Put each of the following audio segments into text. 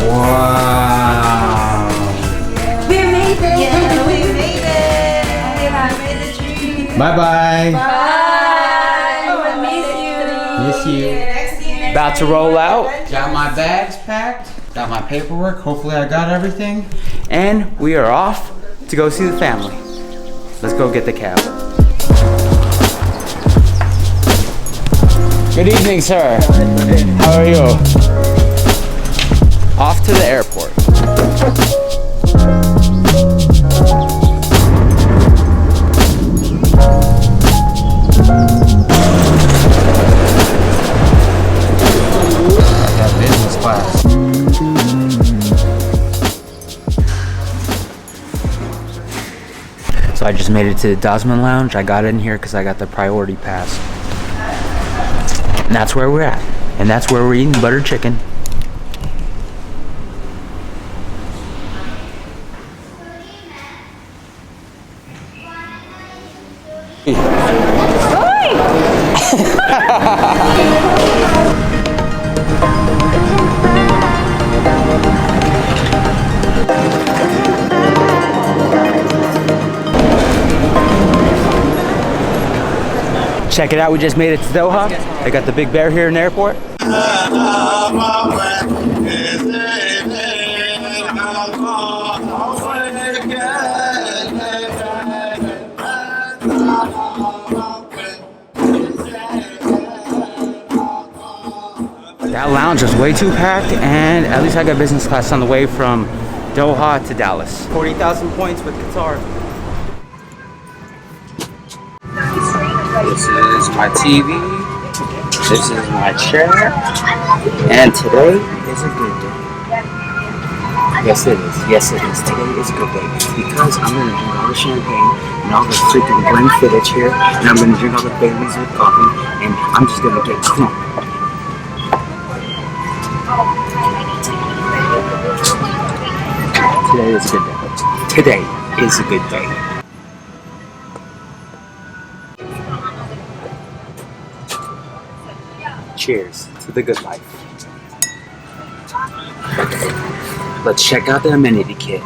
Wow. We made it! Yeah, we made it! We made the dream! Bye-bye. Bye! I miss you. Miss you. About to roll out. Got my bags packed. Got my paperwork. Hopefully I got everything. And we are off to go see the family. Let's go get the cab. Good evening, sir. How are you? Off to the airport. That business class. So I just made it to the Dasman lounge. I got in here because I got the priority pass. And that's where we're at. And that's where we're eating butter chicken. Check it out, we just made it to Doha. They got the big bear here in the airport. That lounge is way too packed, and at least I got business class on the way from Doha to Dallas. 40,000 points with Qatar. This is my TV, this is my chair, and today is a good day. Yes it is, yes it is. Today is a good day because I'm going to drink all the champagne and all the freaking brain footage here, and I'm going to drink all the Baileys with coffee, and I'm just going to get crunk. Today is a good day. Today is a good day. Cheers to the good life. Let's check out the amenity kit.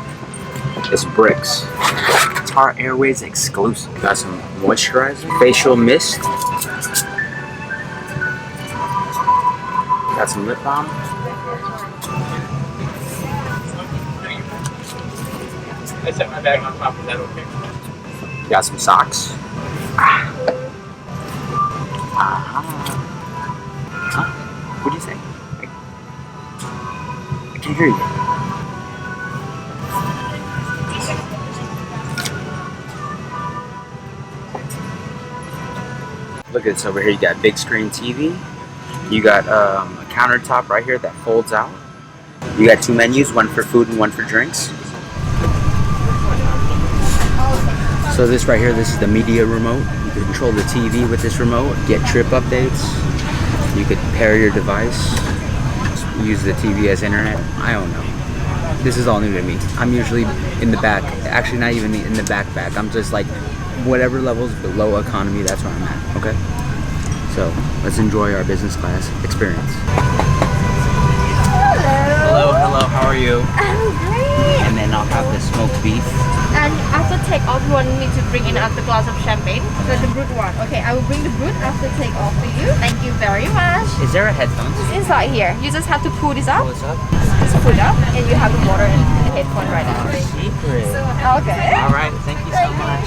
It's Bric's. Qatar Airways exclusive. Got some moisturizer, facial mist. Got some lip balm. I set my bag on top, is that okay? Got some socks. What'd you say? I can't hear you. Look at this over here. You got big screen TV. You got a countertop right here that folds out. You got two menus, one for food and one for drinks. So this right here, this is the media remote. You can control the TV with this remote, get trip updates. You could pair your device, use the TV as internet. I don't know. This is all new to me. I'm usually in the back, actually not even in the back. I'm just like, whatever levels below economy, that's where I'm at, okay? So, let's enjoy our business class experience. Hello. Hello, how are you? I'm great. And then I'll have the smoked beef. And after take off, you want me to bring in another glass of champagne? So the brut one. Okay, I will bring the brut after take off for you. Thank you very much. Is there a headphone? It's inside here. You just have to pull this up. Pull this up? Just pull it up, and you have the water and the headphone right now. Secret. Okay. Alright, thank you so much.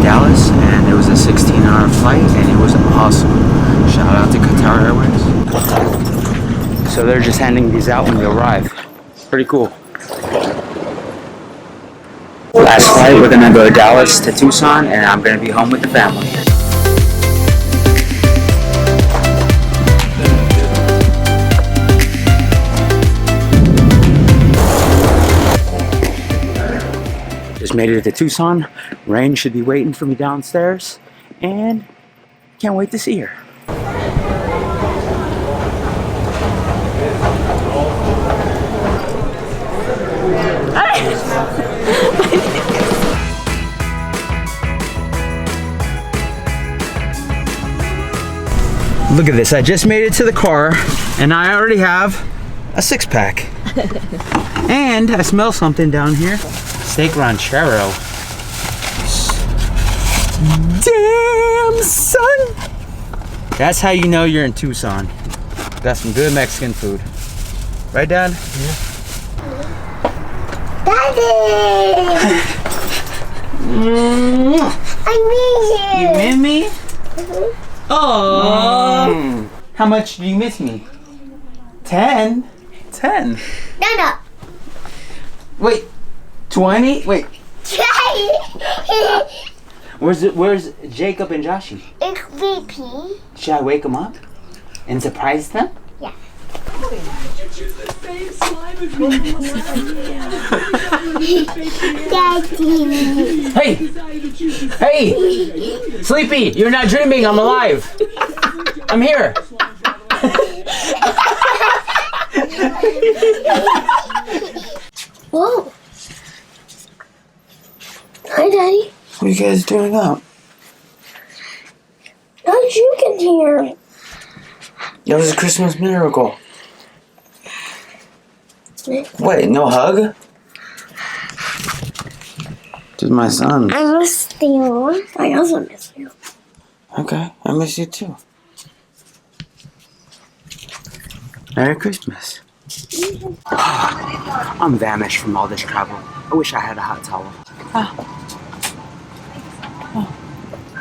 Dallas, and it was a 16-hour flight, and it was awesome. Shout out to Qatar Airways. So they're just handing these out when you arrive. Pretty cool. Last flight, we're gonna go Dallas to Tucson, and I'm gonna be home with the family. Just made it to Tucson. Rain should be waiting for me downstairs, and can't wait to see her. Look at this, I just made it to the car and I already have a 6-pack. And I smell something down here. Steak ranchero. Damn, son! That's how you know you're in Tucson. Got some good Mexican food. Right, Dad? Yeah. Daddy! I miss you! You miss me? Mm-hmm. Oh, how much do you miss me? 10? 10? No. Wait, 20? Wait, where's Jacob and Joshie? It's VP. Should I wake them up and surprise them? Yeah. Daddy. Hey, Sleepy, you're not dreaming, I'm alive. I'm here. Whoa. Hi, Daddy. What are you guys doing up? How did you get here? It was a Christmas miracle. Wait, no hug? This is my son. I miss you. I also miss you. Okay, I miss you too. Merry Christmas. I'm famished from all this travel. I wish I had a hot towel.